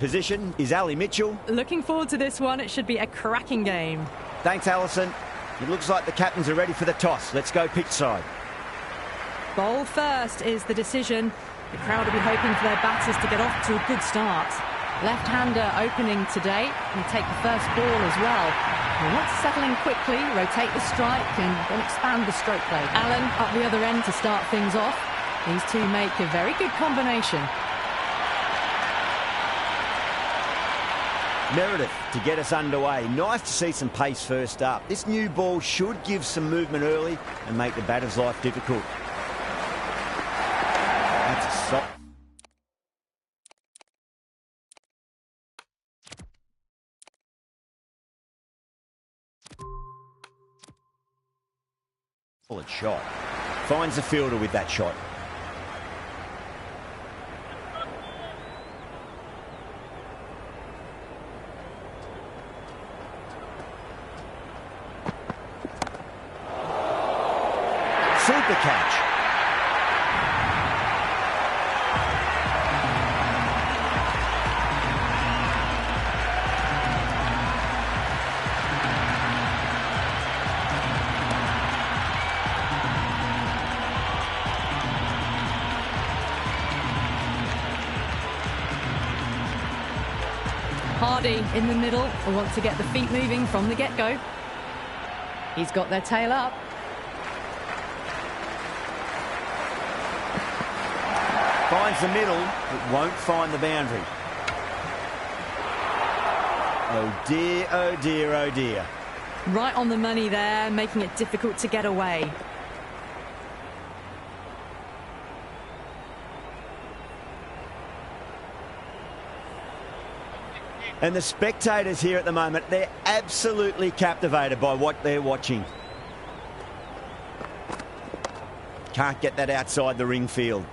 Position is Ali Mitchell. Looking forward to this one. It should be a cracking game. Thanks, Alison. It looks like the captains are ready for the toss. Let's go pitch side. Bowl first is the decision. The crowd will be hoping for their batters to get off to a good start. Left-hander opening today. He'll take the first ball as well. He wants to settle in quickly, rotate the strike and then expand the stroke play. Allen up the other end to start things off. These two make a very good combination. Meredith to get us underway. Nice to see some pace first up. This new ball should give some movement early and make the batter's life difficult. That's a soft. Solid shot. Finds the fielder with that shot. Super catch. Hardy in the middle will want to get the feet moving from the get-go. He's got their tail up. Finds the middle, but won't find the boundary. Oh dear, oh dear, oh dear. Right on the money there, making it difficult to get away. And the spectators here at the moment, they're absolutely captivated by what they're watching. Can't get that outside the ring field.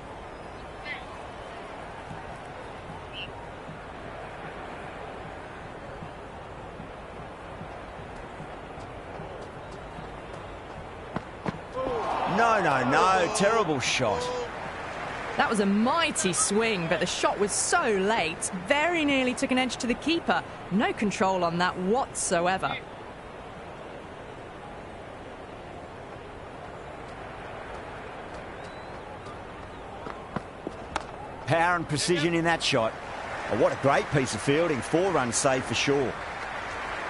No, terrible shot. That was a mighty swing, but the shot was so late. Very nearly took an edge to the keeper. No control on that whatsoever. Power and precision in that shot. Oh, what a great piece of fielding. 4 runs saved for sure.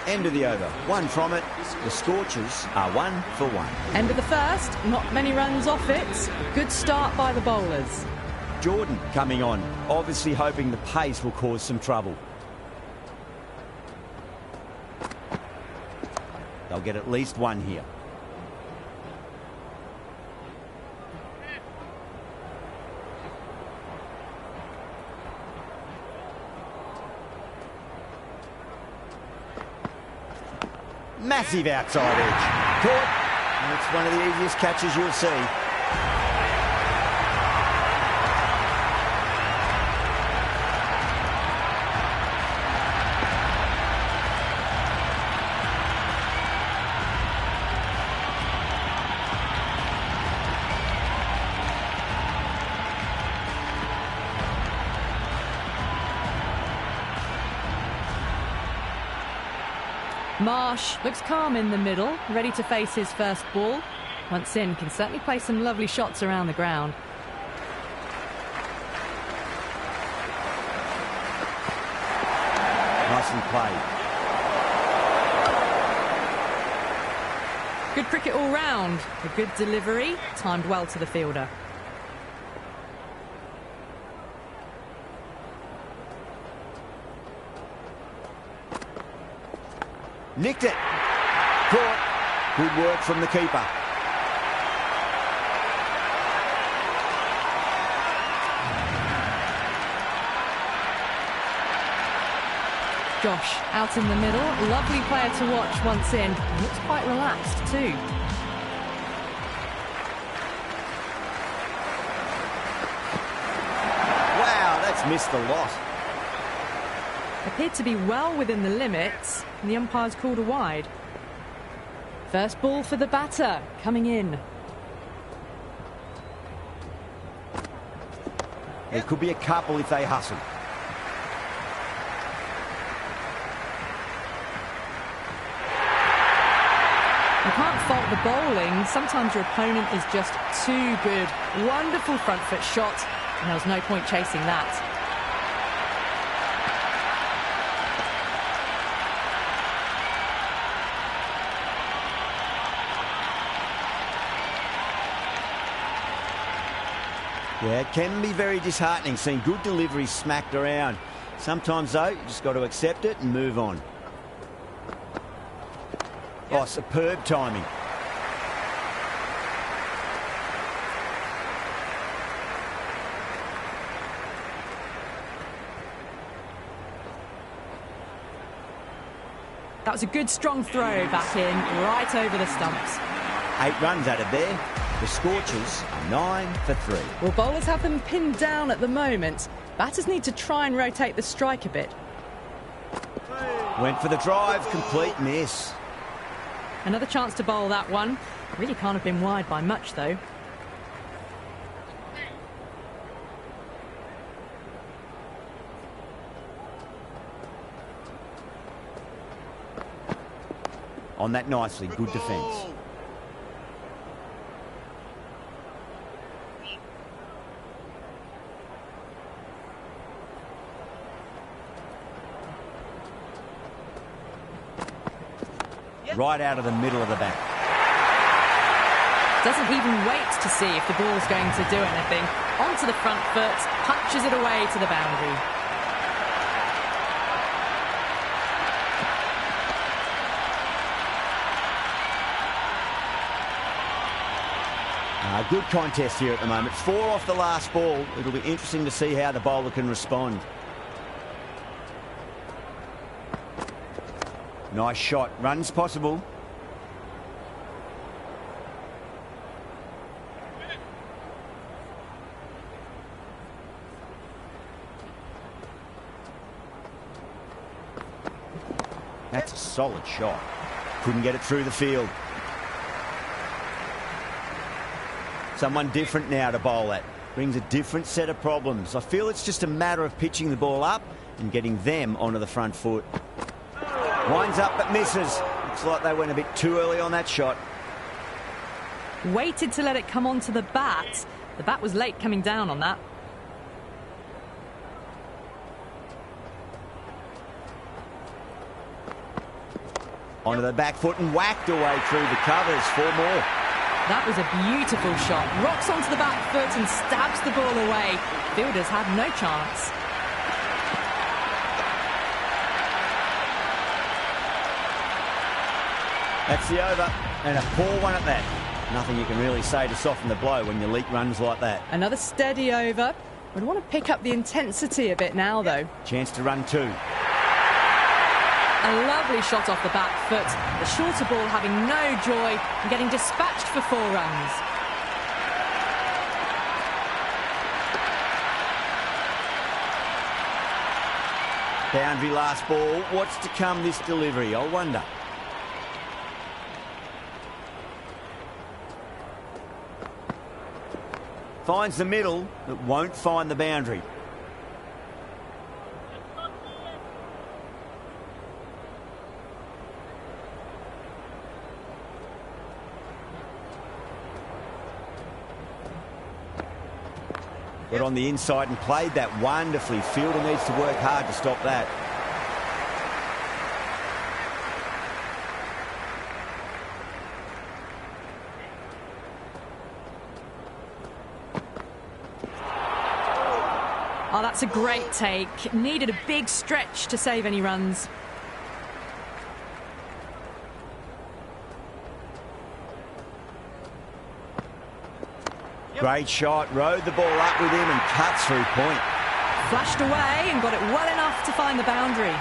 End of the over. 1 from it. The Scorchers are 1 for 1. End of the first. Not many runs off it. Good start by the bowlers. Jordan coming on, obviously hoping the pace will cause some trouble. They'll get at least 1 here. Massive outside edge. Caught. And it's one of the easiest catches you'll see. Marsh looks calm in the middle, ready to face his first ball. Once in, can certainly play some lovely shots around the ground. Nicely played. Good cricket all round. A good delivery, timed well to the fielder. Nicked it. Caught. Good work from the keeper. Josh out in the middle. Lovely player to watch once in. Looks quite relaxed too. Wow, that's missed a lot. Appeared to be well within the limits, and the umpire's called a wide. First ball for the batter, coming in. There could be a couple if they hustle. can't fault the bowling. Sometimes your opponent is just too good. Wonderful front foot shot, and there was no point chasing that. Yeah, it can be very disheartening seeing good deliveries smacked around. Sometimes, though, you just got to accept it and move on. Oh, superb timing. That was a good strong throw back in, right over the stumps. 8 runs added there. The Scorchers are 9 for 3. Well, bowlers have them pinned down at the moment. Batters need to try and rotate the strike a bit. Went for the drive, complete miss. Another chance to bowl that one. Really can't have been wide by much, though. On that nicely, good defence. Right out of the middle of the bat. Doesn't even wait to see if the ball's going to do anything. Onto the front foot, punches it away to the boundary. Good contest here at the moment. 4 off the last ball. It'll be interesting to see how the bowler can respond. Nice shot. Runs possible. That's a solid shot. Couldn't get it through the field. Someone different now to bowl at. Brings a different set of problems. I feel it's just a matter of pitching the ball up and getting them onto the front foot. Winds up but misses. Looks like they went a bit too early on that shot. Waited to let it come onto the bat. The bat was late coming down on that. Onto the back foot and whacked away through the covers. 4 more. That was a beautiful shot. Rocks onto the back foot and stabs the ball away. Fielders had no chance. That's the over, and a poor one at that. Nothing you can really say to soften the blow when you leak runs like that. Another steady over. We'd want to pick up the intensity a bit now, though. Chance to run 2. A lovely shot off the back foot. The shorter ball having no joy and getting dispatched for 4 runs. Boundary last ball. What's to come this delivery, I wonder. Finds the middle, but won't find the boundary. Got on the inside and played that wonderfully. Fielder needs to work hard to stop that. Oh, that's a great take. Needed a big stretch to save any runs. Great shot, rode the ball up with him and cuts through point. Flashed away and got it well enough to find the boundary.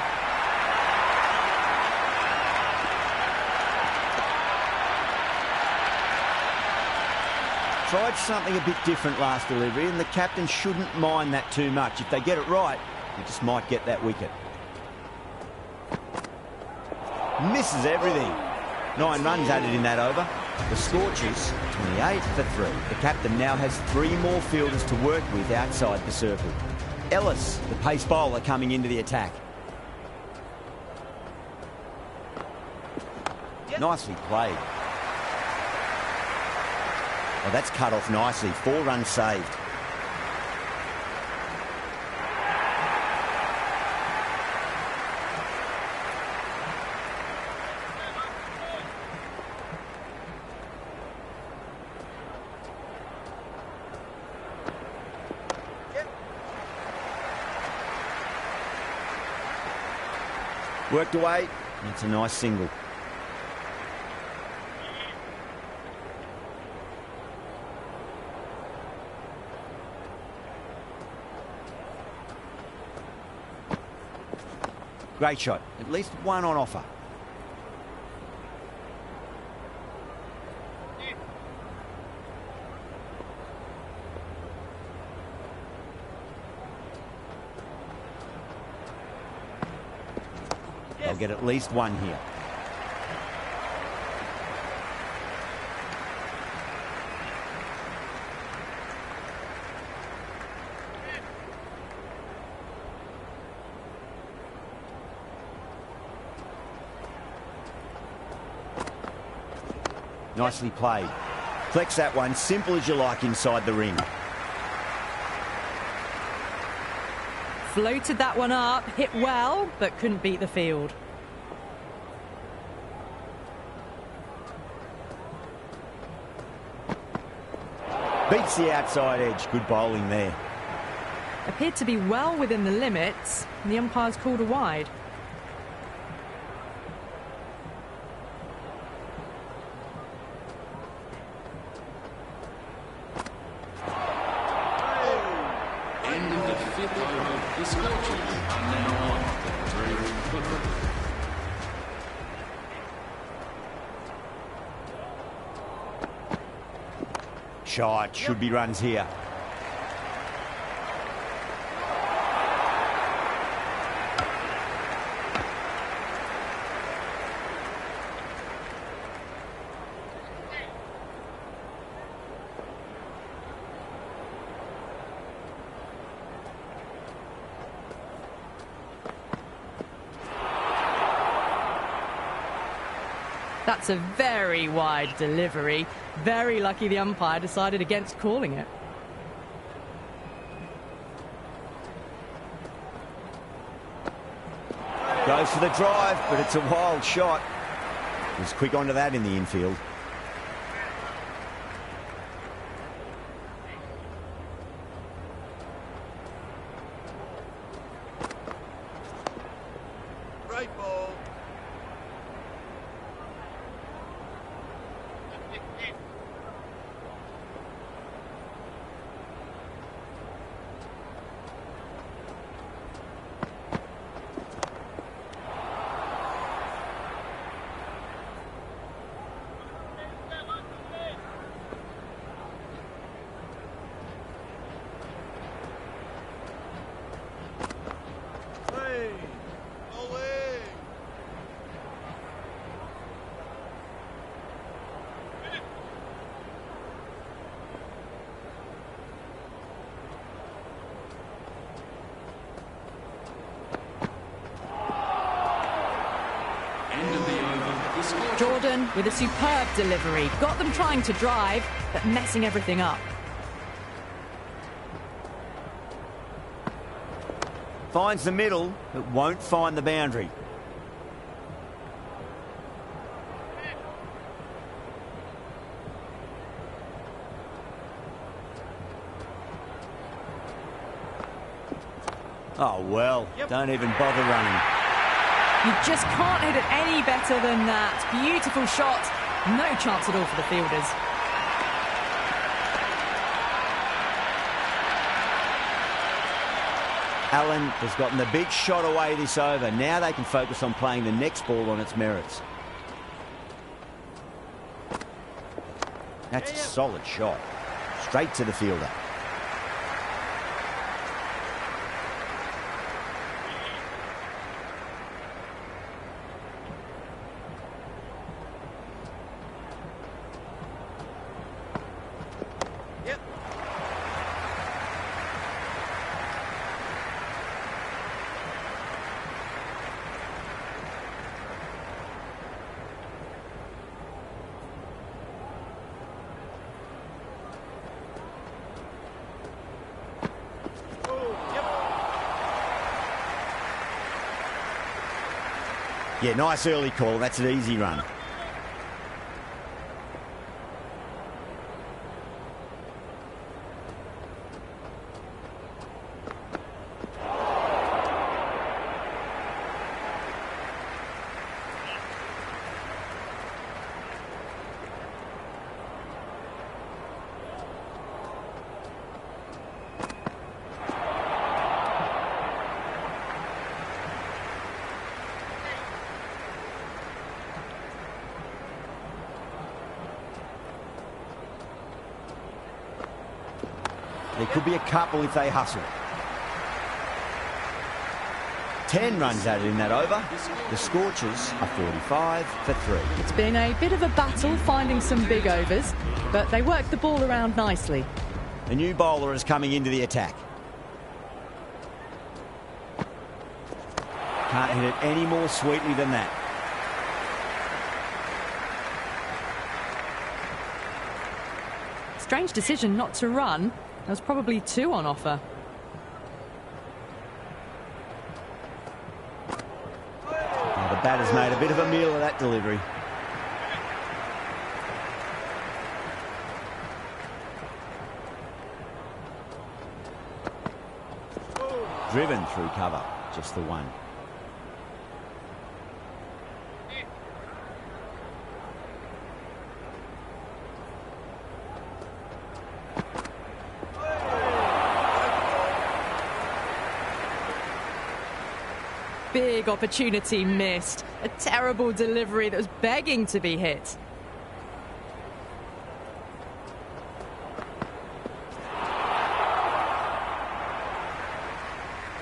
Tried something a bit different last delivery, and the captain shouldn't mind that too much. If they get it right, they just might get that wicket. Misses everything. 9 runs added in that over. The Scorchers, 28 for 3. The captain now has 3 more fielders to work with outside the circle. Ellis, the pace bowler, coming into the attack. Nicely played. Oh, that's cut off nicely. 4 runs saved. Worked away. That's a nice single. Great shot. At least one on offer. They'll get at least one here. Nicely played. Flex that one, simple as you like inside the ring. Floated that one up, hit well, but couldn't beat the field. Beats the outside edge. Good bowling there. Appeared to be well within the limits, and the umpire's called a wide. End of the 5th over. The Scorchers are now on the 3rd. Shot. Should be runs here. That's a very wide delivery. Very lucky the umpire decided against calling it. Goes for the drive, but it's a wild shot. He's quick onto that in the infield. Great ball. Jordan with a superb delivery. Got them trying to drive, but messing everything up. Finds the middle, but won't find the boundary. Oh, well, don't even bother running. You just can't hit it any better than that. Beautiful shot. No chance at all for the fielders. Allen has gotten the big shot away this over. Now they can focus on playing the next ball on its merits. That's a solid shot. Straight to the fielder. Yeah, nice early call. That's an easy run. There could be a couple if they hustle. 10 runs added in that over. The Scorchers are 45 for 3. It's been a bit of a battle finding some big overs, but they worked the ball around nicely. The new bowler is coming into the attack. Can't hit it any more sweetly than that. Strange decision not to run. There was probably 2 on offer. Oh, the batter's made a bit of a meal of that delivery. Driven through cover, just the one. Big opportunity missed. A terrible delivery that was begging to be hit.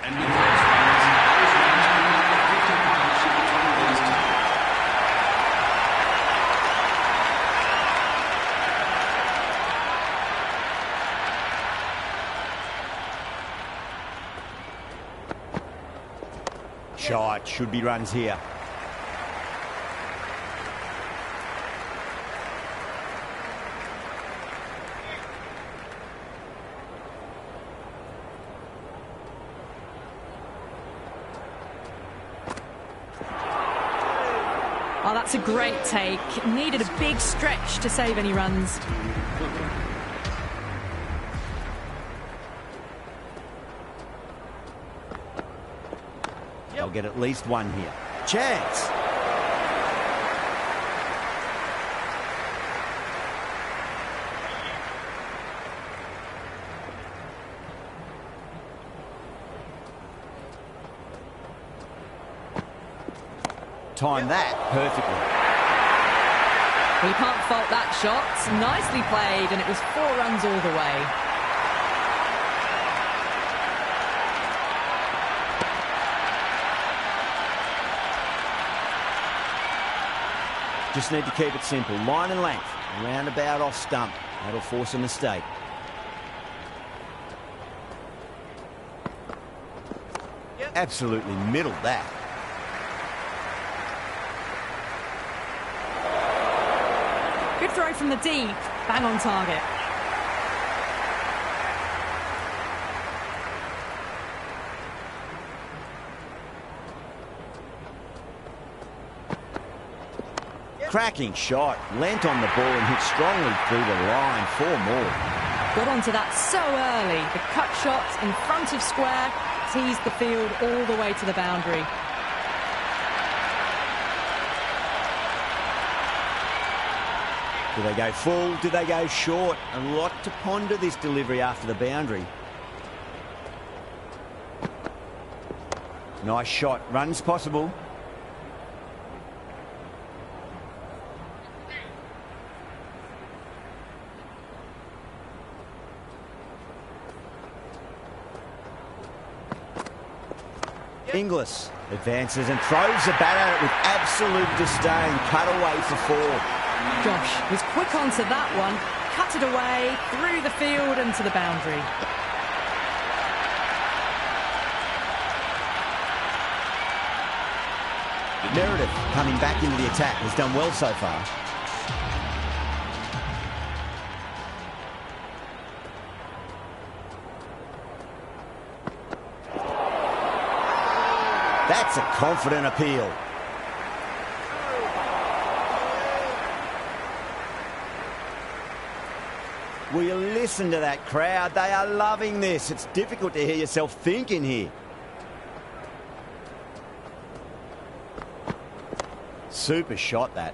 And with those runs make a 50 partnership between these two. Shot, should be runs here. Oh, that's a great take. Needed a big stretch to save any runs. They'll get at least one here. Chance. Timed that perfectly. Well, you can't fault that shot. Nicely played, and it was 4 runs all the way. Just need to keep it simple. Line and length. Roundabout off stump. That'll force a mistake. Absolutely middled that. Good throw from the deep. Bang on target. Cracking shot. Leant on the ball and hit strongly through the line. 4 more. Got onto that so early. The cut shot in front of square teased the field all the way to the boundary. Do they go full? Do they go short? A lot to ponder this delivery after the boundary. Nice shot. Runs possible. Inglis advances and throws the bat at it with absolute disdain. Cut away for 4. Josh was quick onto that one, cut it away, through the field and to the boundary. Meredith coming back into the attack has done well so far. That's a confident appeal. Will you listen to that crowd? They are loving this. It's difficult to hear yourself thinking here. Super shot, that.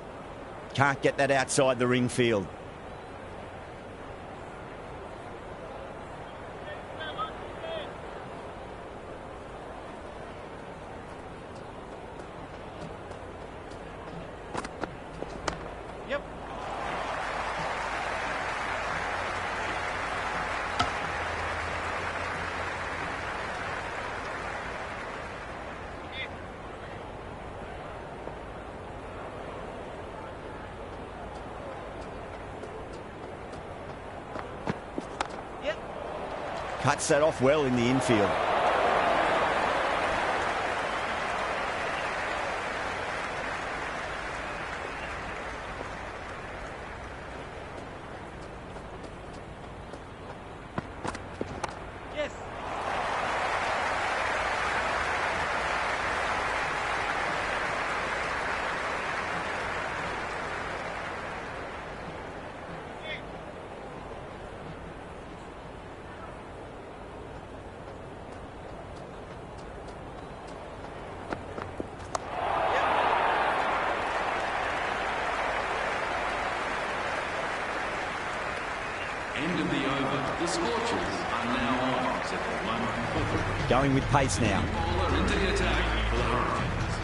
Can't get that outside the ring field. Cuts that off well in the infield. Yes. End of the over. The Scorchers are now on set for 1 over. Going with pace now. Bowler into the attack for the Hurricanes.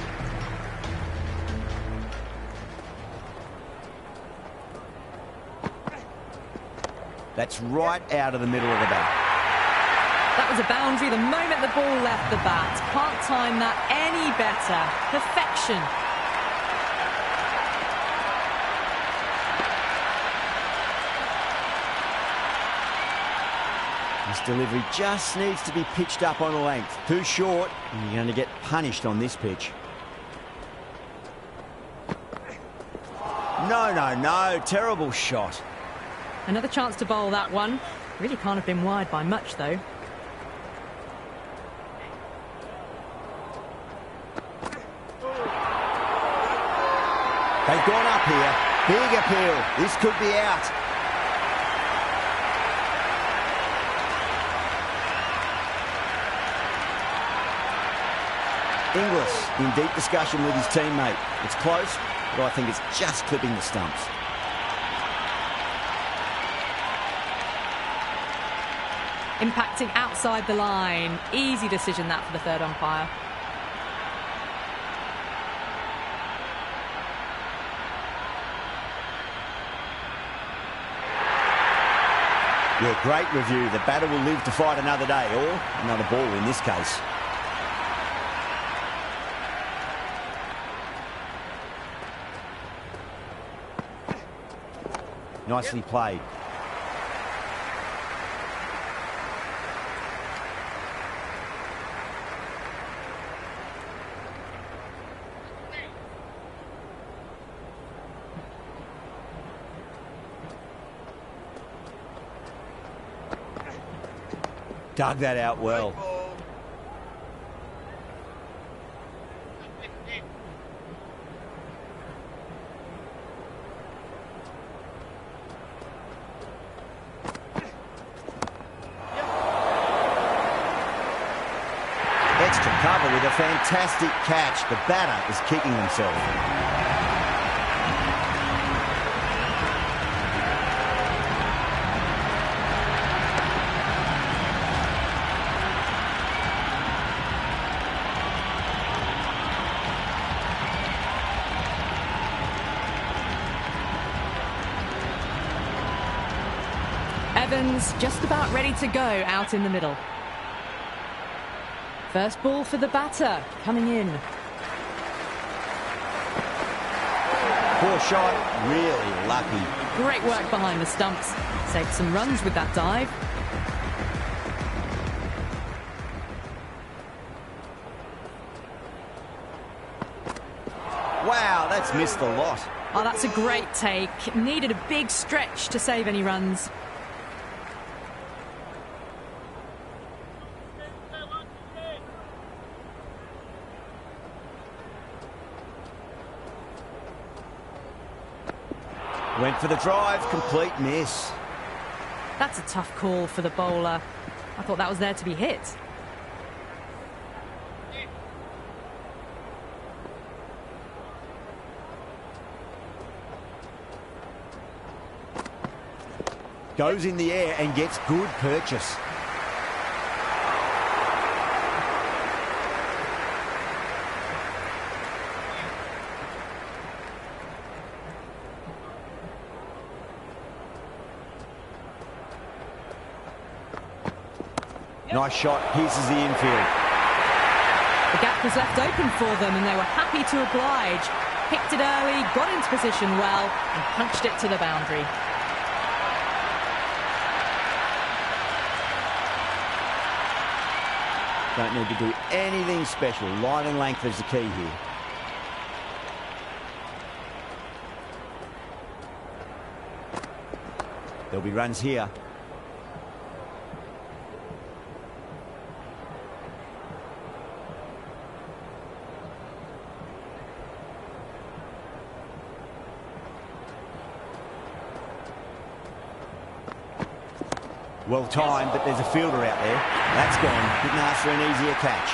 That's right out of the middle of the bat. That was a boundary the moment the ball left the bat. Can't time that any better. Perfection. This delivery just needs to be pitched up on a length. Too short, and you're going to get punished on this pitch. No, no, no. Terrible shot. Another chance to bowl that one. Really can't have been wide by much, though. They've gone up here. Big appeal. This could be out. Inglis in deep discussion with his teammate. It's close, but I think it's just clipping the stumps. Impacting outside the line. Easy decision that for the third umpire. Yeah, great review. The batter will live to fight another day, or another ball in this case. Nicely played. Dug that out well. Extra cover with a fantastic catch. The batter is kicking himself. Evans just about ready to go out in the middle. First ball for the batter, coming in. Poor shot, really lucky. Great work behind the stumps. Saved some runs with that dive. Wow, that's missed a lot. Oh, that's a great take. Needed a big stretch to save any runs. Went for the drive, complete miss. That's a tough call for the bowler. I thought that was there to be hit. Goes in the air and gets good purchase. Nice shot, pierces the infield. The gap was left open for them and they were happy to oblige. Picked it early, got into position well and punched it to the boundary. Don't need to do anything special. Line and length is the key here. There'll be runs here. Well timed, but there's a fielder out there. That's gone. Couldn't ask for an easier catch.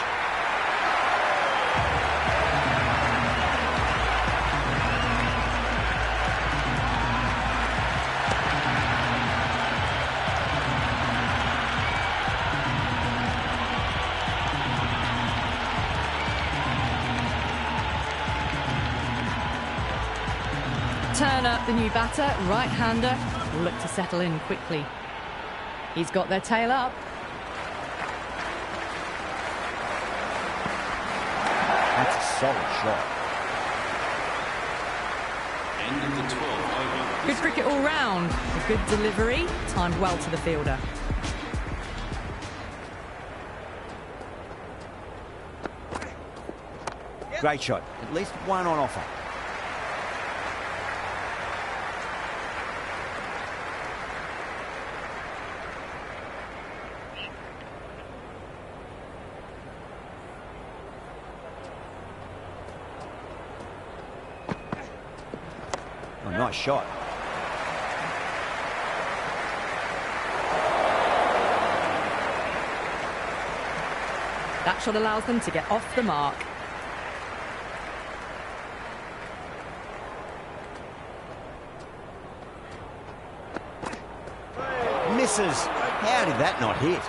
Turner, the new batter, right-hander, will look to settle in quickly. He's got their tail up. That's a solid shot. End of the 12th over. Good cricket all round. A good delivery, timed well to the fielder. Great shot. At least one on offer. Oh, nice shot. That shot allows them to get off the mark. Misses. How did that not hit?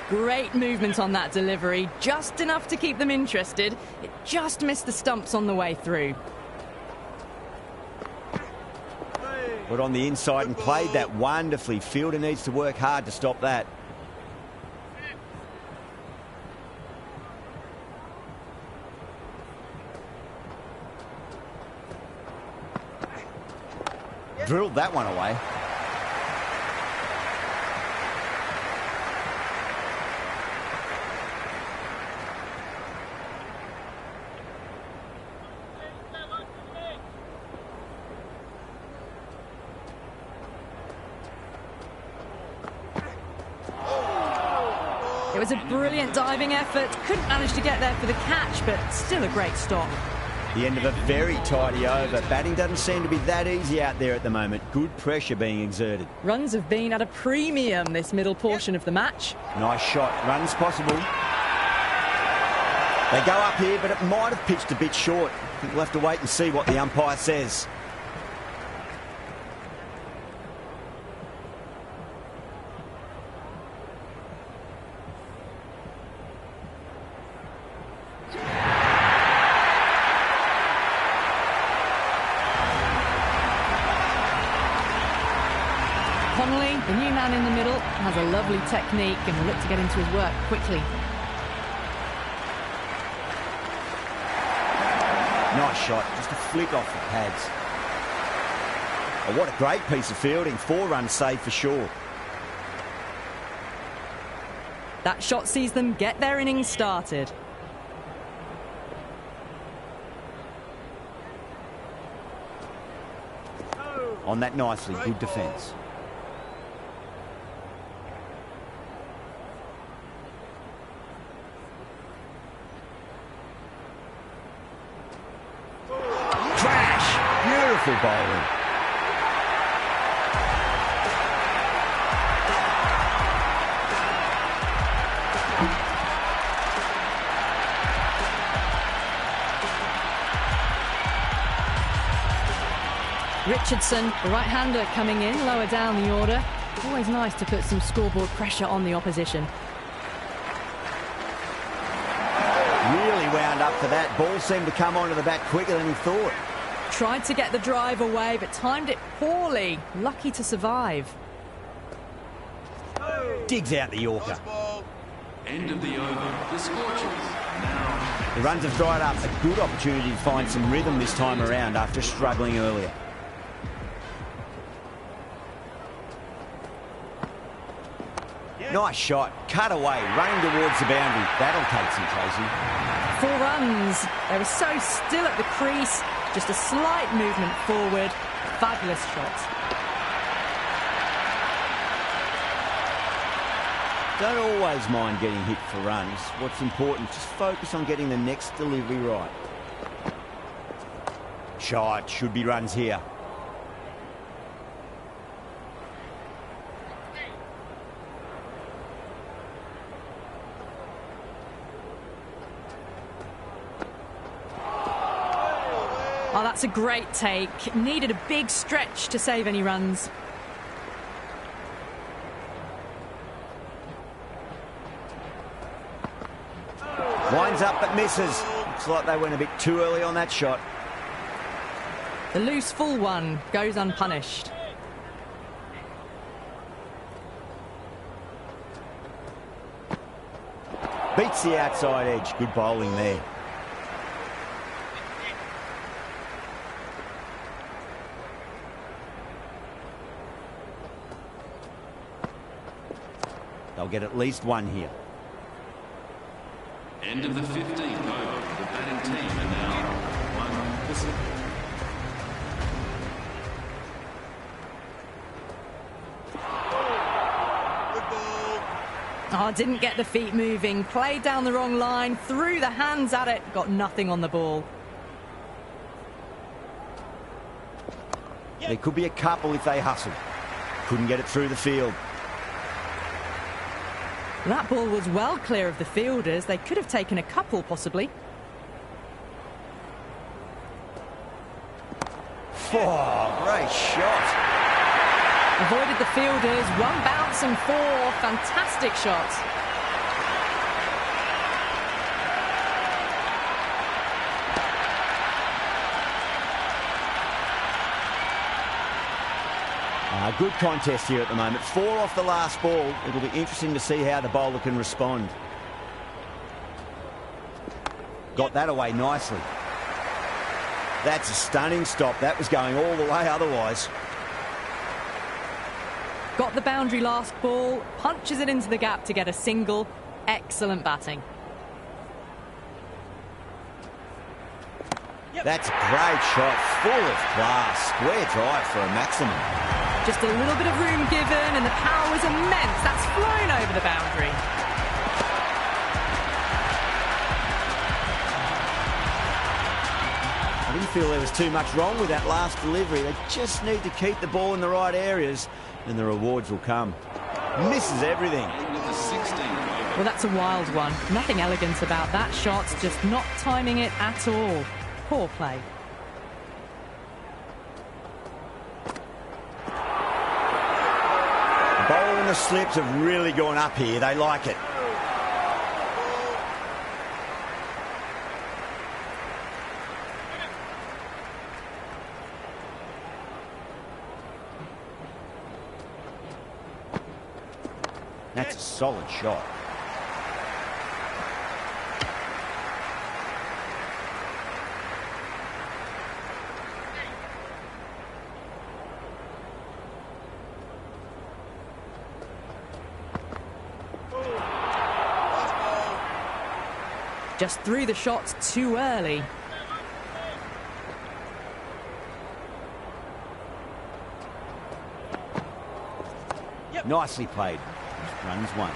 Great movement on that delivery. Just enough to keep them interested. It just missed the stumps on the way through. Put on the inside and played that wonderfully. Fielder needs to work hard to stop that. Drilled that one away. It was a brilliant diving effort. Couldn't manage to get there for the catch, but still a great stop. The end of a very tidy over. Batting doesn't seem to be that easy out there at the moment. Good pressure being exerted. Runs have been at a premium this middle portion of the match. Nice shot. Runs possible. They go up here, but it might have pitched a bit short. I think we'll have to wait and see what the umpire says. The new man in the middle has a lovely technique and will look to get into his work quickly. Nice shot, just a flick off the pads. Oh, what a great piece of fielding. 4 runs saved for sure. That shot sees them get their innings started. On that nicely, good defence. Beautiful bowling. Richardson, the right-hander, coming in, lower down the order. Always nice to put some scoreboard pressure on the opposition. Really wound up for that. Ball seemed to come onto the bat quicker than he thought. Tried to get the drive away, but timed it poorly. Lucky to survive. Digs out the Yorker. End of the over. The Scorchers now. The runs have dried up. A good opportunity to find some rhythm this time around after struggling earlier. Nice shot. Cut away. Running towards the boundary. That'll take some chasing. 4 runs. They were so still at the crease. Just a slight movement forward. Fabulous shot. Don't always mind getting hit for runs. What's important, just focus on getting the next delivery right. Shot. Should be runs here. Oh, that's a great take. Needed a big stretch to save any runs. Winds up but misses. Looks like they went a bit too early on that shot. The loose full one goes unpunished. Beats the outside edge. Good bowling there. They'll get at least one here. End of the 15th over. The batting team are now 1%. Oh, didn't get the feet moving. Played down the wrong line. Threw the hands at it. Got nothing on the ball. There could be a couple if they hustled. Couldn't get it through the field. That ball was well clear of the fielders. They could have taken a couple, possibly. Oh, great shot. Avoided the fielders. 1 bounce and 4. Fantastic shots. Good contest here at the moment. 4 off the last ball. It'll be interesting to see how the bowler can respond. Got that away nicely. That's a stunning stop. That was going all the way otherwise. Got the boundary last ball. Punches it into the gap to get a single. Excellent batting. That's a great shot. Full of class. Square drive for a maximum. Just a little bit of room given, and the power was immense. That's flown over the boundary. I didn't feel there was too much wrong with that last delivery. They just need to keep the ball in the right areas, and the rewards will come. Misses everything. Well, that's a wild one. Nothing elegant about that shot, just not timing it at all. Poor play. The bowl and the slips have really gone up here. They like it. That's a solid shot. Just threw the shots too early. Nicely played. Runs 1.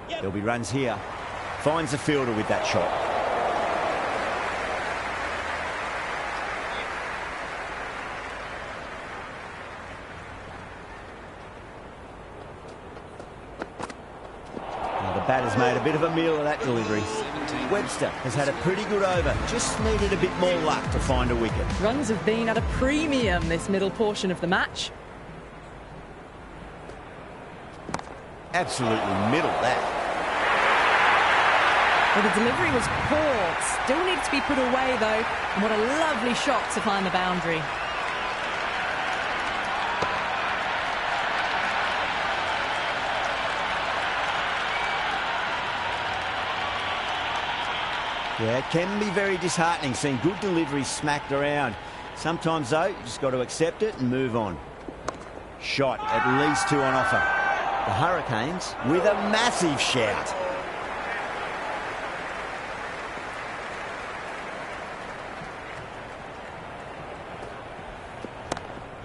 There'll be runs here. Finds the fielder with that shot. batter's made a bit of a meal of that delivery. Webster has had a pretty good over, just needed a bit more luck to find a wicket. Runs have been at a premium this middle portion of the match. Absolutely middled that. Well, the delivery was poor. Still needs to be put away, though. And what a lovely shot to find the boundary. Yeah, it can be very disheartening seeing good deliveries smacked around. Sometimes, though, you just got to accept it and move on. Shot, at least 2 on offer. The Hurricanes with a massive shout.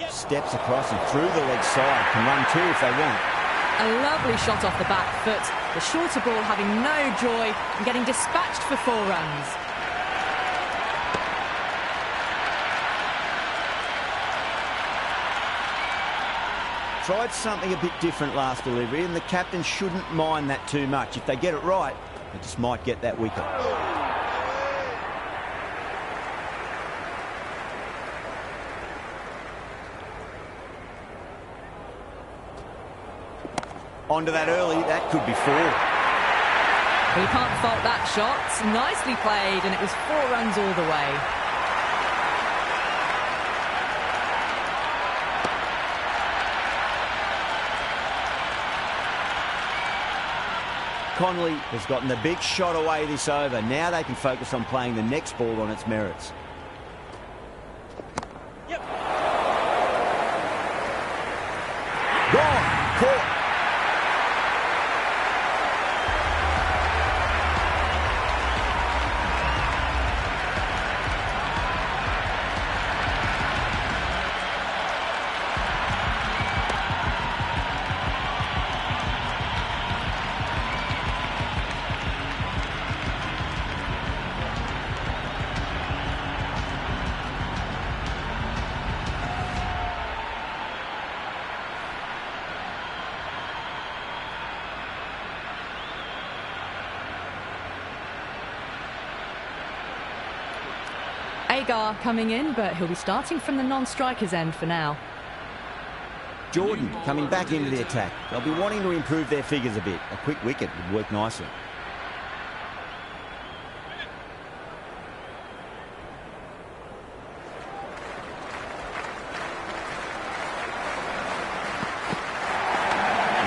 Steps across and through the leg side. Can run 2 if they want. A lovely shot off the back foot. The shorter ball having no joy and getting dispatched for 4 runs. Tried something a bit different last delivery, and the captain shouldn't mind that too much. If they get it right, they just might get that wicket. Onto that early, that could be 4. Well, you can't fault that shot. Nicely played, and it was 4 runs all the way. Connolly has gotten the big shot away this over. Now they can focus on playing the next ball on its merits. Yep. Gone! Caught! Agar coming in, but he'll be starting from the non-striker's end for now. Jordan coming back into the attack. They'll be wanting to improve their figures a bit. A quick wicket would work nicely.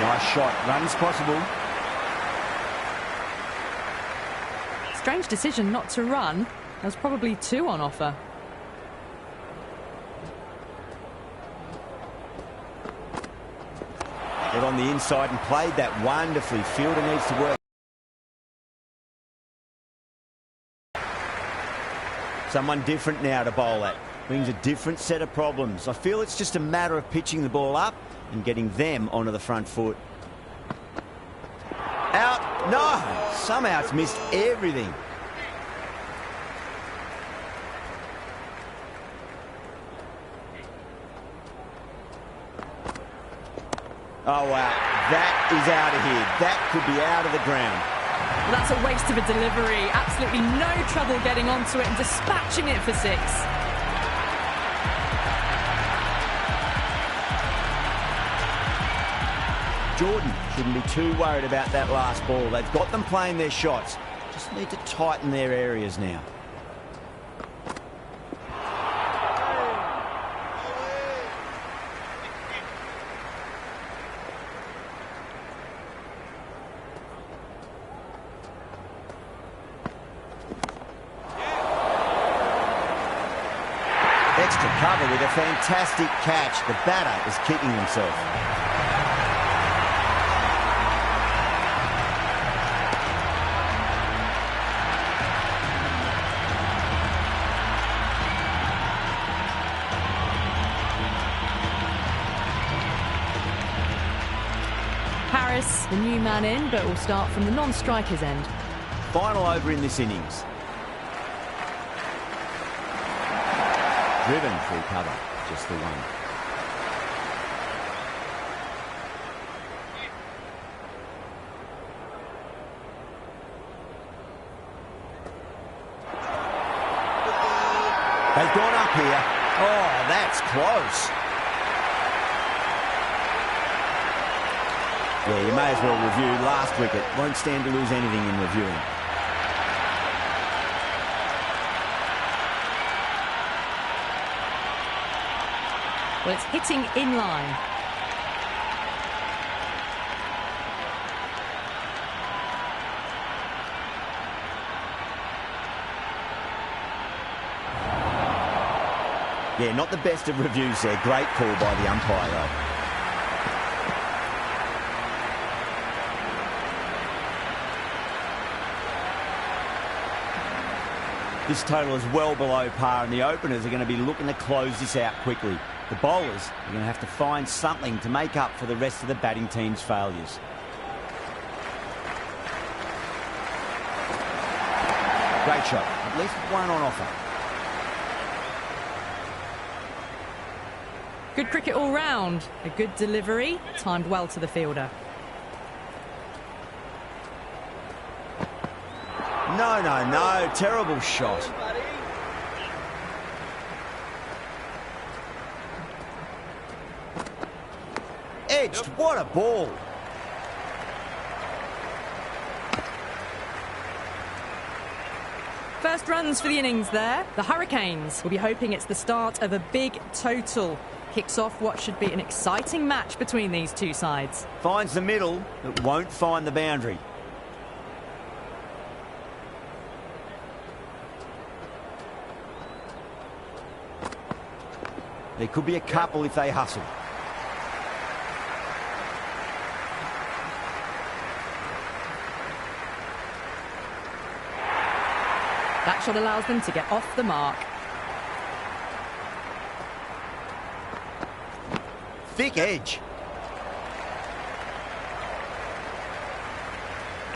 Nice shot. Runs possible. Strange decision not to run. There was probably 2 on offer. Got on the inside and played that wonderfully. Fielder needs to work. Someone different now to bowl at. Brings a different set of problems. I feel it's just a matter of pitching the ball up and getting them onto the front foot. Out. No! Somehow it's missed everything. Oh, wow. That is out of here. That could be out of the ground. Well, that's a waste of a delivery. Absolutely no trouble getting onto it and dispatching it for 6. Jordan shouldn't be too worried about that last ball. They've got them playing their shots. Just need to tighten their areas now. Extra cover with a fantastic catch. The batter is kicking himself. Harris, the new man in, but will start from the non-striker's end. Final over in this innings. Driven through cover, just the one. They've gone up here. Oh, that's close. Yeah, you may as well review last wicket. Won't stand to lose anything in reviewing. Well, it's hitting in line. Yeah, not the best of reviews there. Great call by the umpire, though. This total is well below par, and the openers are going to be looking to close this out quickly. The bowlers are going to have to find something to make up for the rest of the batting team's failures. Great shot. At least one on offer. Good cricket all round. A good delivery, timed well to the fielder. No, no, no. Terrible shot. Edged. What a ball. First runs for the innings there. The Hurricanes will be hoping it's the start of a big total. Kicks off what should be an exciting match between these two sides. Finds the middle, but won't find the boundary. There could be a couple if they hustle. That shot allows them to get off the mark. Thick edge.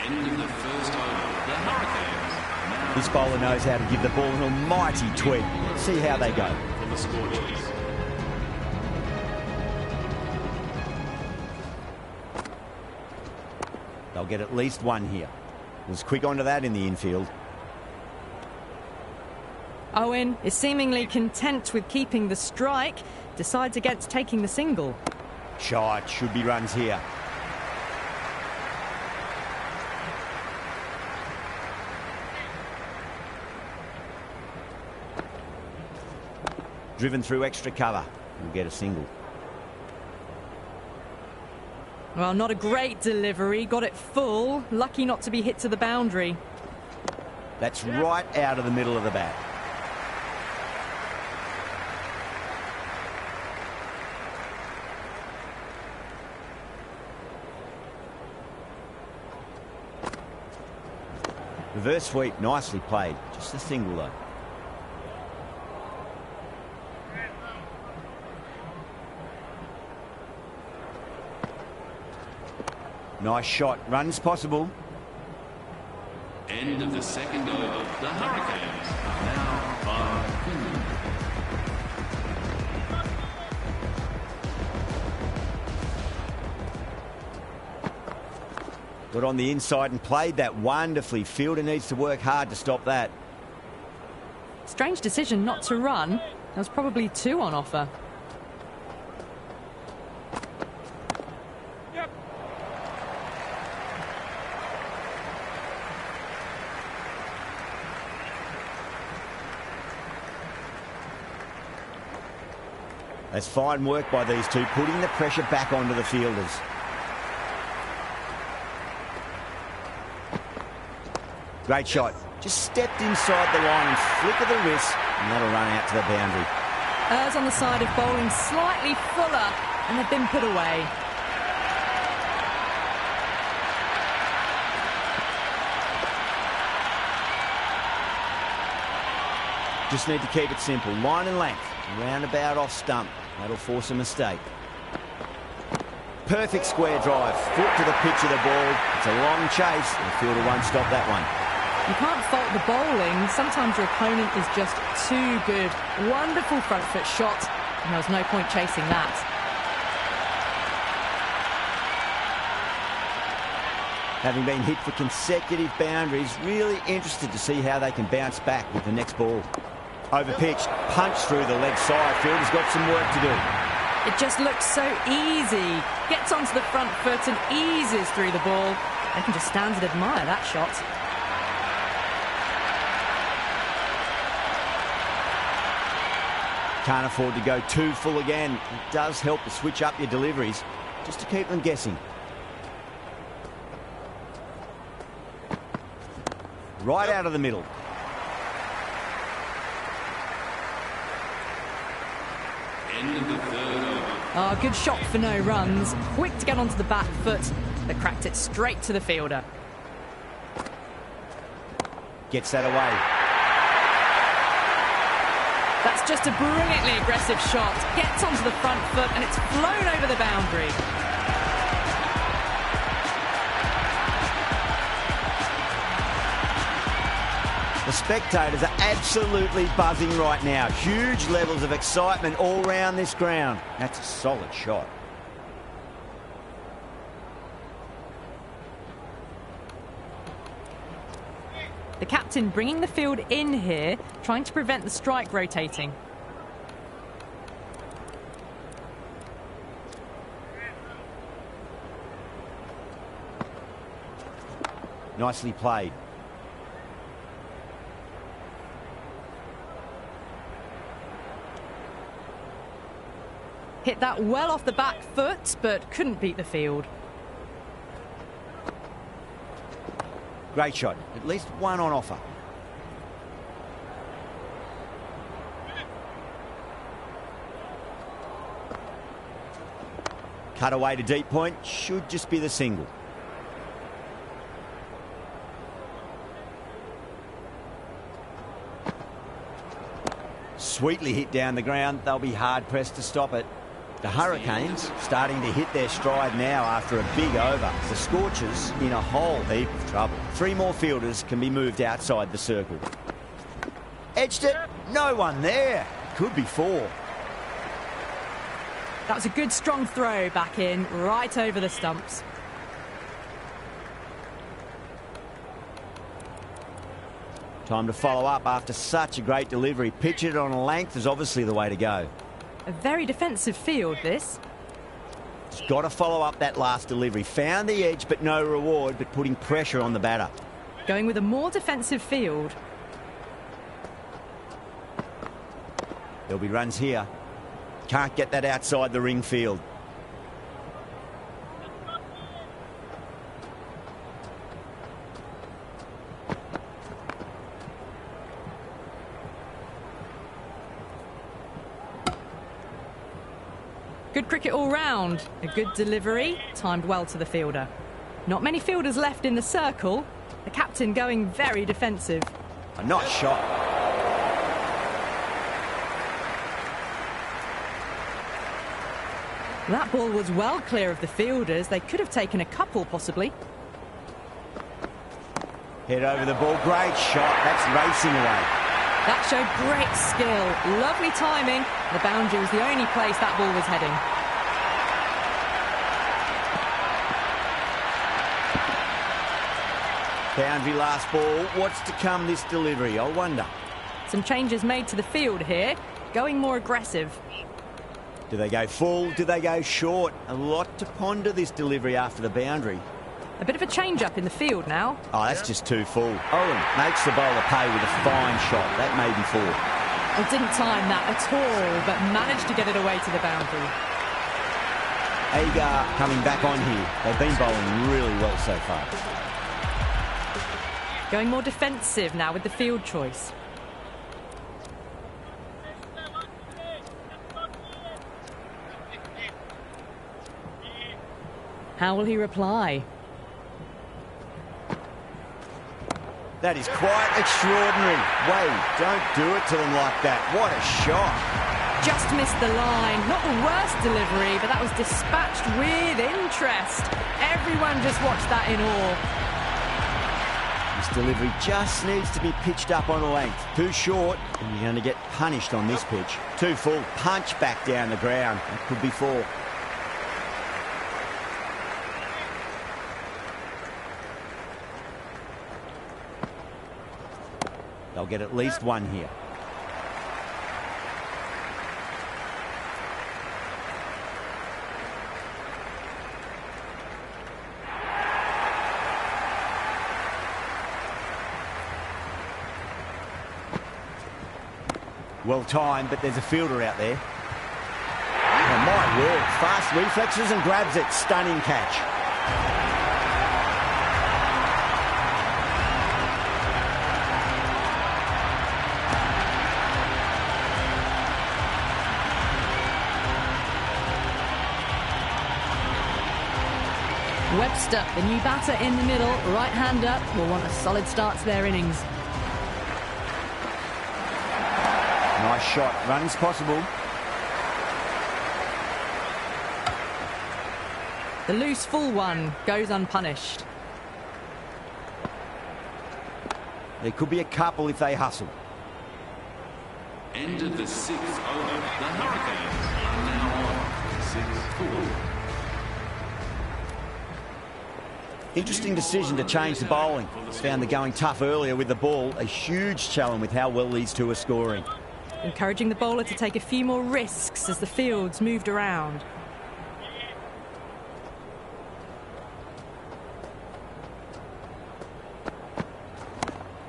End of the first over. The Hurricanes. This bowler knows how to give the ball an almighty tweak. Let's see how they go. For the Scorchers. They'll get at least one here. Was quick onto that in the infield. Owen is seemingly content with keeping the strike. Decides against taking the single. Shot. Should be runs here. Driven through extra cover. We'll get a single. Well, not a great delivery. Got it full. Lucky not to be hit to the boundary. That's right out of the middle of the bat. Reverse sweep, nicely played. Just a single though. Nice shot. Runs possible. End of the second over. The Hurricanes are now by Finland. Got on the inside and played that wonderfully. Fielder needs to work hard to stop that. Strange decision not to run. There was probably two on offer. Yep. That's fine work by these two, putting the pressure back onto the fielders. Great shot. Just stepped inside the line and flick of the wrist, and that'll run out to the boundary. Errs on the side of bowling slightly fuller, and they've been put away. Just need to keep it simple. Line and length. Roundabout off stump. That'll force a mistake. Perfect square drive. Foot to the pitch of the ball. It's a long chase. The fielder won't stop that one. You can't fault the bowling. Sometimes your opponent is just too good. Wonderful front foot shot, and there was no point chasing that. Having been hit for consecutive boundaries, really interested to see how they can bounce back with the next ball. Overpitched, punched through the leg side. Fielder's got some work to do. It just looks so easy. Gets onto the front foot and eases through the ball. They can just stand and admire that shot. Can't afford to go too full again. It does help to switch up your deliveries, just to keep them guessing. Right out of the middle. End of the third over. Oh, good shot for no runs. Quick to get onto the back foot, but cracked it straight to the fielder. Gets that away. That's just a brilliantly aggressive shot. Gets onto the front foot and it's flown over the boundary. The spectators are absolutely buzzing right now. Huge levels of excitement all round this ground. That's a solid shot. The captain bringing the field in here, trying to prevent the strike rotating. Nicely played. Hit that well off the back foot, but couldn't beat the field. Great shot. At least one on offer. Cut away to deep point. Should just be the single. Sweetly hit down the ground. They'll be hard-pressed to stop it. The Hurricanes starting to hit their stride now after a big over. The Scorchers in a whole heap of trouble. 3 more fielders can be moved outside the circle. Edged it. No one there. Could be 4. That was a good strong throw back in, right over the stumps. Time to follow up after such a great delivery. Pitch it on a length is obviously the way to go. A very defensive field, this. Just got to follow up that last delivery. Found the edge, but no reward, but putting pressure on the batter. Going with a more defensive field. There'll be runs here. Can't get that outside the ring field. Good cricket all round. A good delivery, timed well to the fielder. Not many fielders left in the circle. The captain going very defensive. A nice shot. That ball was well clear of the fielders. They could have taken a couple, possibly. Head over the ball. Great shot. That's racing away. That showed great skill. Lovely timing. The boundary was the only place that ball was heading. Boundary last ball. What's to come this delivery? I wonder. Some changes made to the field here. Going more aggressive. Do they go full? Do they go short? A lot to ponder this delivery after the boundary. A bit of a change-up in the field now. Oh, that's just too full. Owen makes the bowler pay with a fine shot. That may be 4. Well, didn't time that at all, but managed to get it away to the boundary. Agar coming back on here. They've been bowling really well so far. Going more defensive now with the field choice. How will he reply? That is quite extraordinary. Wade, don't do it to them like that. What a shot. Just missed the line. Not the worst delivery, but that was dispatched with interest. Everyone just watched that in awe. This delivery just needs to be pitched up on a length. Too short, and you're going to get punished on this pitch. Too full, punch back down the ground. That could be 4. They'll get at least 1 here. Well timed, but there's a fielder out there. Oh, my word. Fast reflexes and grabs it. Stunning catch. Webster, the new batter in the middle, right-hander, will want a solid start to their innings. Nice shot. Runs possible. The loose full one goes unpunished. There could be a couple if they hustle. End of the 6th over. The Hurricanes are now on 6-4. Interesting decision to change the bowling. Found the going tough earlier with the ball. A huge challenge with how well these two are scoring. Encouraging the bowler to take a few more risks as the fields moved around.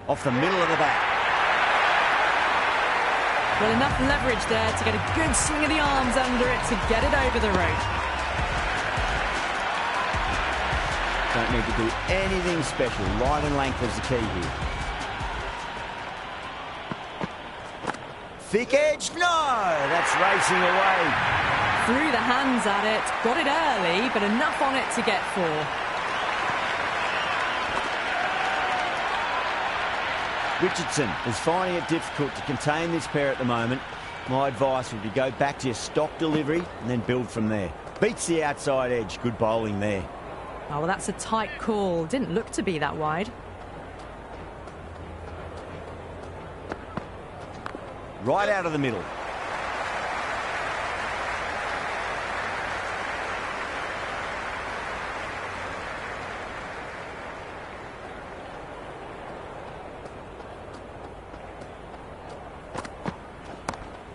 Off the middle of the bat. Well, enough leverage there to get a good swing of the arms under it to get it over the rope. Don't need to do anything special. Line and length is the key here. Thick edge, no! That's racing away. Threw the hands at it, got it early, but enough on it to get 4. Richardson is finding it difficult to contain this pair at the moment. My advice would be go back to your stock delivery and then build from there. Beats the outside edge. Good bowling there. Oh, well, that's a tight call. Didn't look to be that wide. Right out of the middle.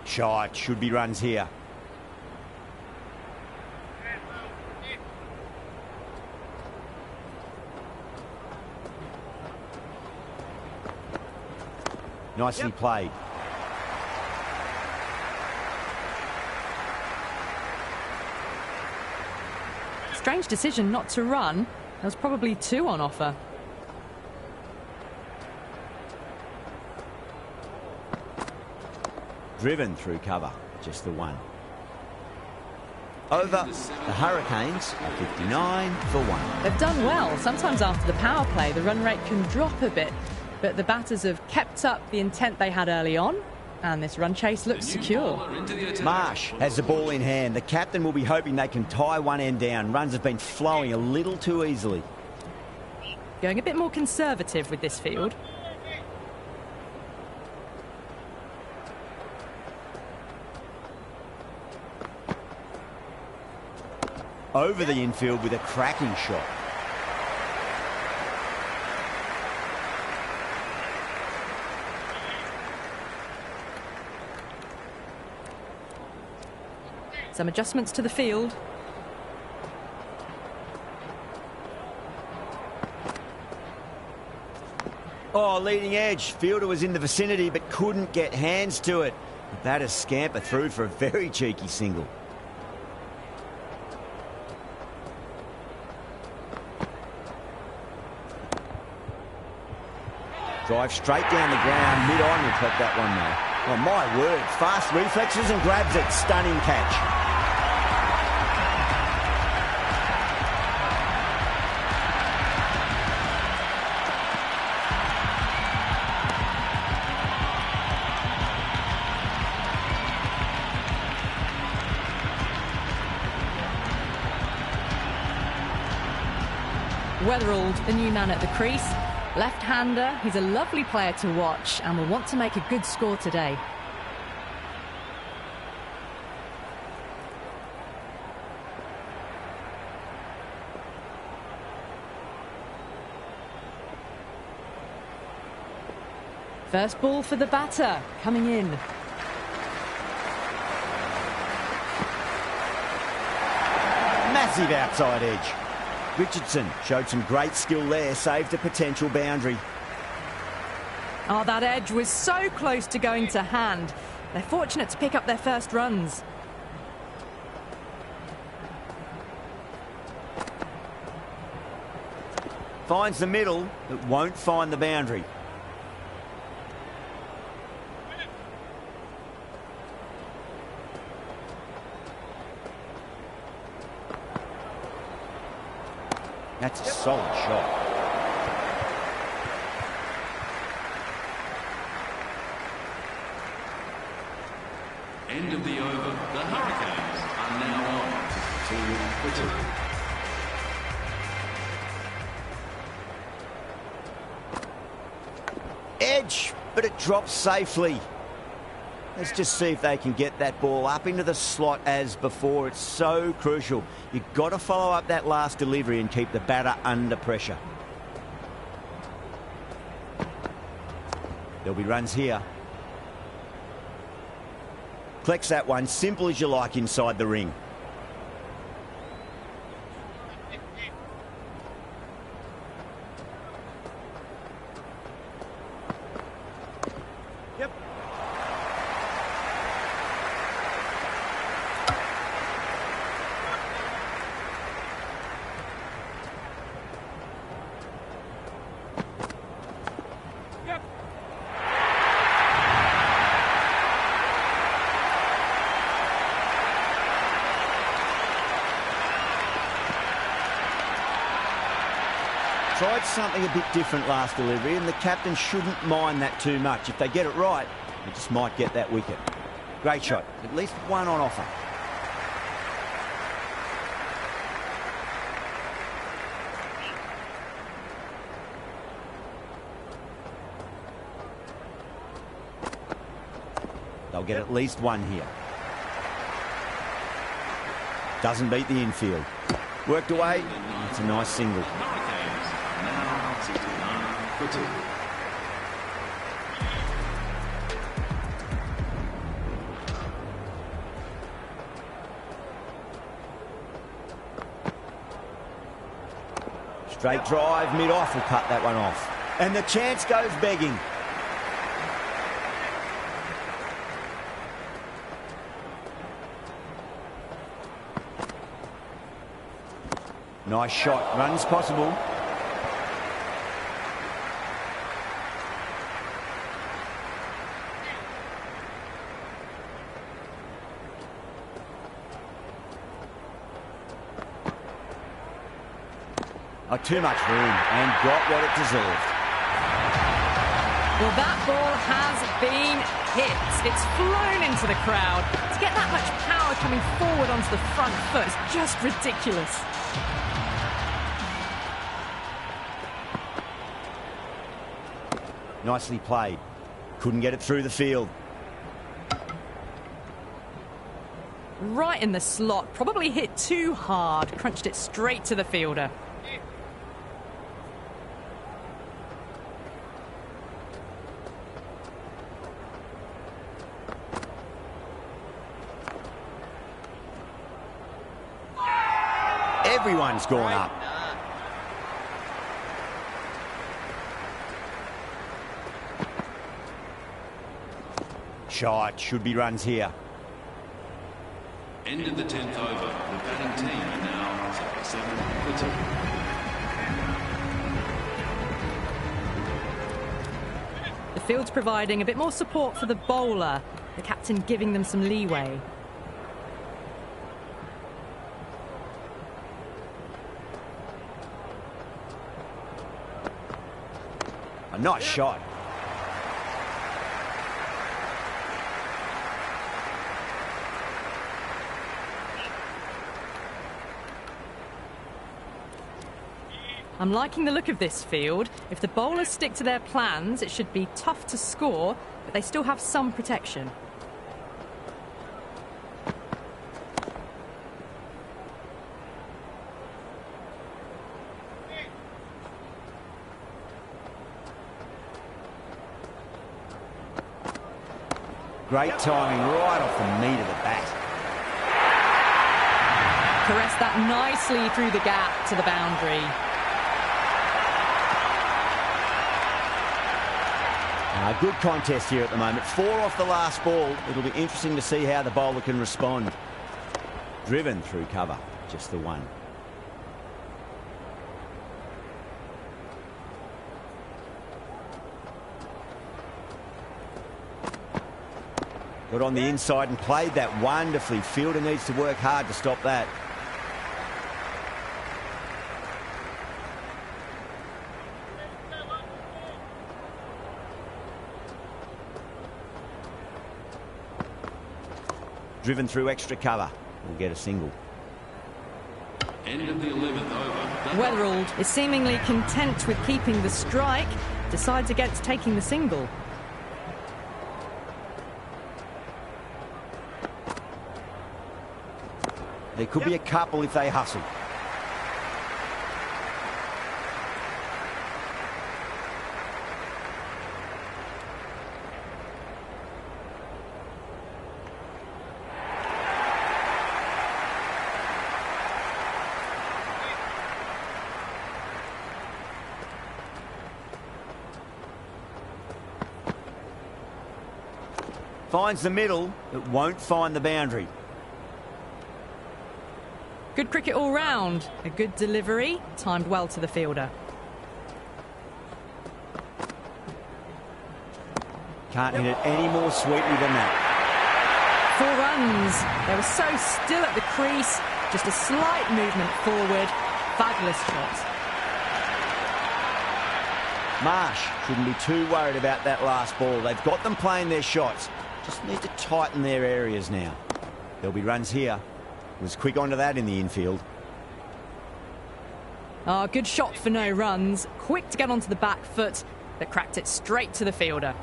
Shot. Should be runs here. Nicely played. Strange decision not to run. There was probably 2 on offer. Driven through cover. Just the 1. Over. The Hurricanes are 59 for 1. They've done well. Sometimes after the power play, the run rate can drop a bit. But the batters have kept up the intent they had early on, and this run chase looks secure. Marsh has the ball in hand. The captain will be hoping they can tie one end down. Runs have been flowing a little too easily. Going a bit more conservative with this field. Over the infield with a cracking shot. Some adjustments to the field. Oh, leading edge. Fielder was in the vicinity but couldn't get hands to it. The batter scamper through for a very cheeky single. Drive straight down the ground. Mid-on will clip that one though. Oh, my word. Fast reflexes and grabs it. Stunning catch. Weatherald, the new man at the crease. Left-hander, he's a lovely player to watch and will want to make a good score today. First ball for the batter, coming in. Massive outside edge. Richardson showed some great skill there, saved a potential boundary. Oh, that edge was so close to going to hand. They're fortunate to pick up their first runs. Finds the middle, but won't find the boundary. That's a solid shot. End of the over. The Hurricanes are now on to 2 wickets. Edge, but it drops safely. Let's just see if they can get that ball up into the slot as before. It's so crucial. You've got to follow up that last delivery and keep the batter under pressure. There'll be runs here. Collects that one, simple as you like inside the ring. Yep. Yep. Tried something a bit different last delivery, and the captain shouldn't mind that too much. If they get it right, they just might get that wicket. Great shot. At least one on offer. They'll get at least one here. Doesn't beat the infield. Worked away. It's a nice single. Hurricanes are now 69 for 2. Straight drive, mid-off will cut that one off. And the chance goes begging. Nice shot. Runs possible. Oh, too much room and got what it deserved. Well, that ball has been hit. It's flown into the crowd. To get that much power coming forward onto the front foot is just ridiculous. Nicely played. Couldn't get it through the field. Right in the slot. Probably hit too hard. Crunched it straight to the fielder. Everyone's gone up. Shot. Should be runs here. End of the 10th over. The batting team are now 77 for 2. The field's providing a bit more support for the bowler. The captain giving them some leeway. A nice shot. I'm liking the look of this field. If the bowlers stick to their plans, it should be tough to score, but they still have some protection. Great timing right off the meat of the bat. Caressed that nicely through the gap to the boundary. Good contest here at the moment. 4 off the last ball. It'll be interesting to see how the bowler can respond. Driven through cover. Just the one. Got on the inside and played that wonderfully. Fielder needs to work hard to stop that. Driven through extra cover. We'll get a single. End of the 11th over. Weatherald is seemingly content with keeping the strike. Decides against taking the single. There could be a couple if they hustle. Finds the middle, but won't find the boundary. Good cricket all round. A good delivery, timed well to the fielder. Can't hit it any more sweetly than that. 4 runs. They were so still at the crease. Just a slight movement forward. Fabulous shot. Marsh shouldn't be too worried about that last ball. They've got them playing their shots. Just need to tighten their areas now. There'll be runs here. Was quick onto that in the infield. Oh, good shot for no runs. Quick to get onto the back foot, but cracked it straight to the fielder.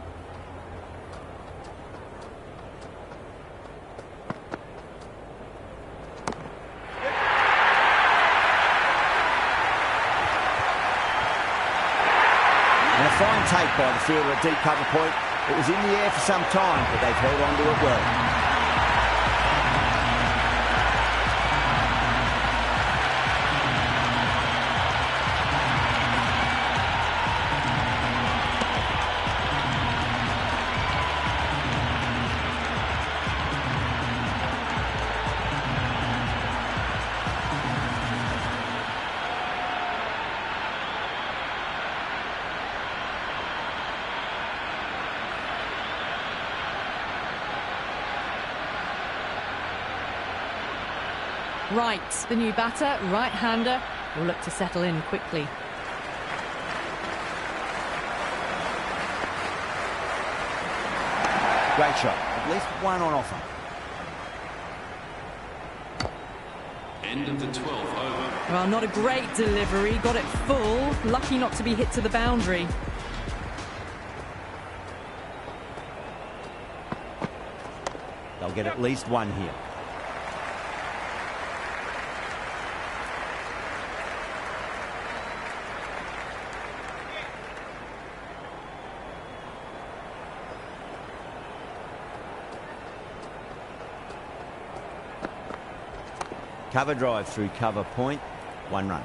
And a fine take by the fielder at deep cover point. It was in the air for some time, but they've held on to it well. Right, the new batter, right-hander, will look to settle in quickly. Great shot. At least one on offer. End of the 12th over. Well, not a great delivery. Got it full. Lucky not to be hit to the boundary. They'll get at least one here. Cover drive through cover point. 1 run.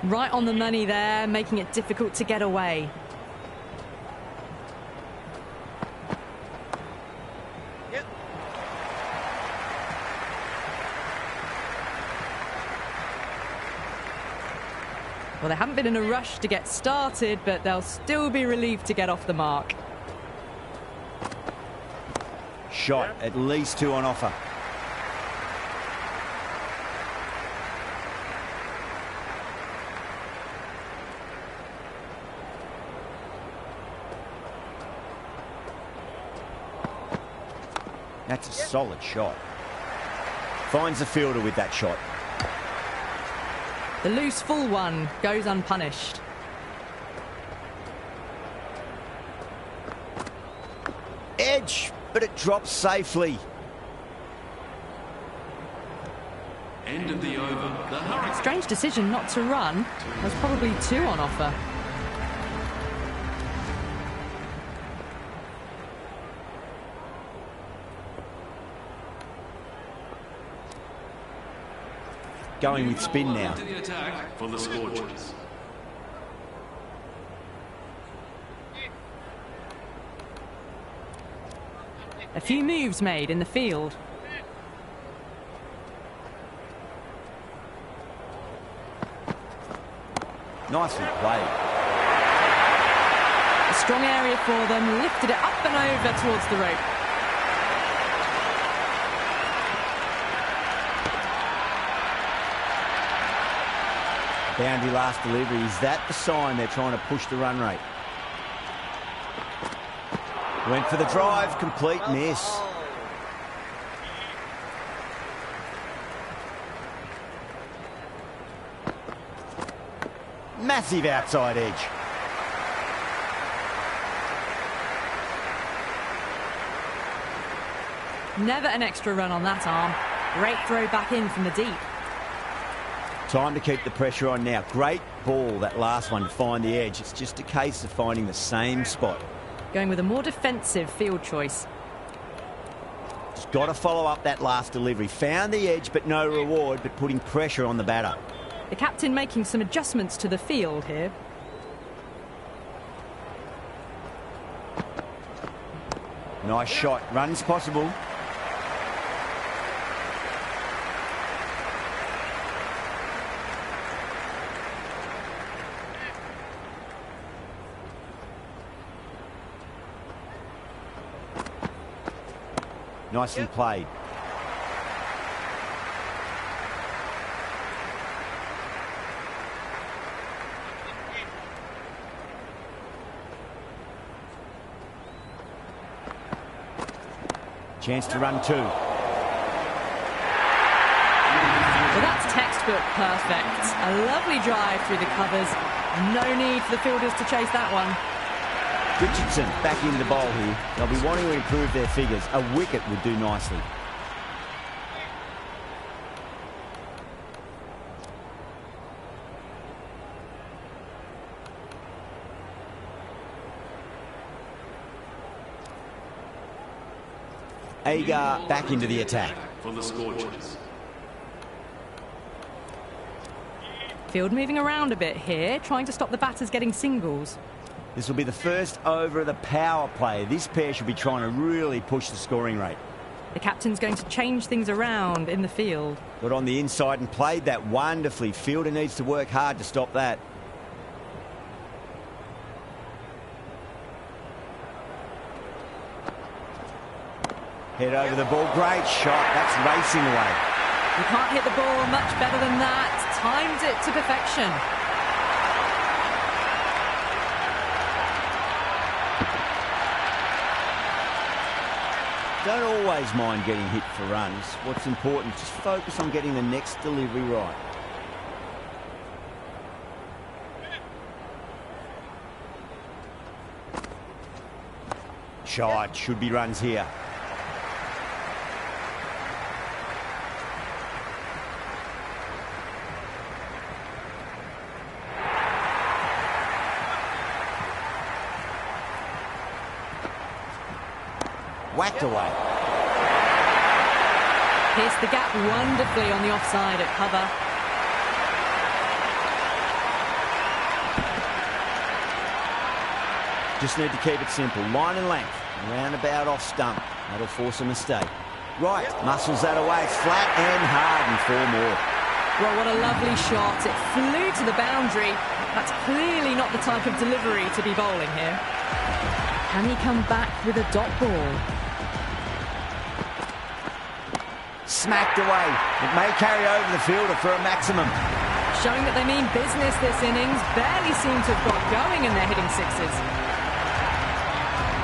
Right on the money there, making it difficult to get away. Yep. Well, they haven't been in a rush to get started, but they'll still be relieved to get off the mark. Shot. At least 2 on offer. That's a solid shot. Finds the fielder with that shot. The loose full one goes unpunished. Edge, but it drops safely. End of the over. The Hurricanes. Strange decision not to run. There's probably 2 on offer. Going with spin now. Into the attack for the Scorchers. A few moves made in the field. Nicely played. A strong area for them, lifted it up and over towards the rope. Boundary last delivery. Is that the sign they're trying to push the run rate? Went for the drive, complete miss. Massive outside edge. Never an extra run on that arm. Great throw back in from the deep. Time to keep the pressure on now. Great ball, that last one, to find the edge. It's just a case of finding the same spot. Going with a more defensive field choice. Just got to follow up that last delivery. Found the edge, but no reward, but putting pressure on the batter. The captain making some adjustments to the field here. Nice shot. Runs possible. Nicely played. Chance to run two. Well, that's textbook perfect. A lovely drive through the covers. No need for the fielders to chase that one. Richardson back in the bowl here. They'll be wanting to improve their figures. A wicket would do nicely. Agar back into the attack. For the Scorchers. Field moving around a bit here, trying to stop the batters getting singles. This will be the first over of the power play. This pair should be trying to really push the scoring rate. The captain's going to change things around in the field. Got on the inside and played that wonderfully. Fielder needs to work hard to stop that. Head over the ball. Great shot. That's racing away. You can't hit the ball much better than that. Timed it to perfection. Don't always mind getting hit for runs. What's important is just focus on getting the next delivery right. Shot. Should be runs here. Whacked away. Pierced the gap wonderfully on the offside at cover. Just need to keep it simple. Line and length. Roundabout off stump. That'll force a mistake. Right. Muscles that away. Flat and hard and 4 more. Well, what a lovely shot. It flew to the boundary. That's clearly not the type of delivery to be bowling here. Can he come back with a dot ball? Smacked away. It may carry over the fielder for a maximum. Showing that they mean business this innings. Barely seem to have got going and they're hitting sixes.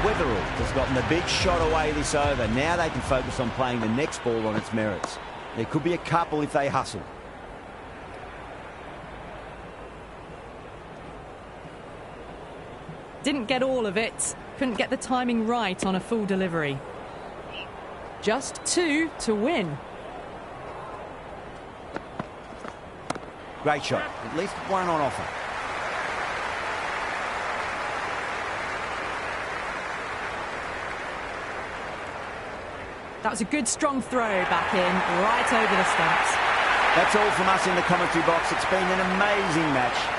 Weatherall has gotten the big shot away this over. Now they can focus on playing the next ball on its merits. There could be a couple if they hustle. Didn't get all of it. Couldn't get the timing right on a full delivery. Just 2 to win. Great shot. At least one on offer. That was a good strong throw back in, right over the stumps. That's all from us in the commentary box. It's been an amazing match.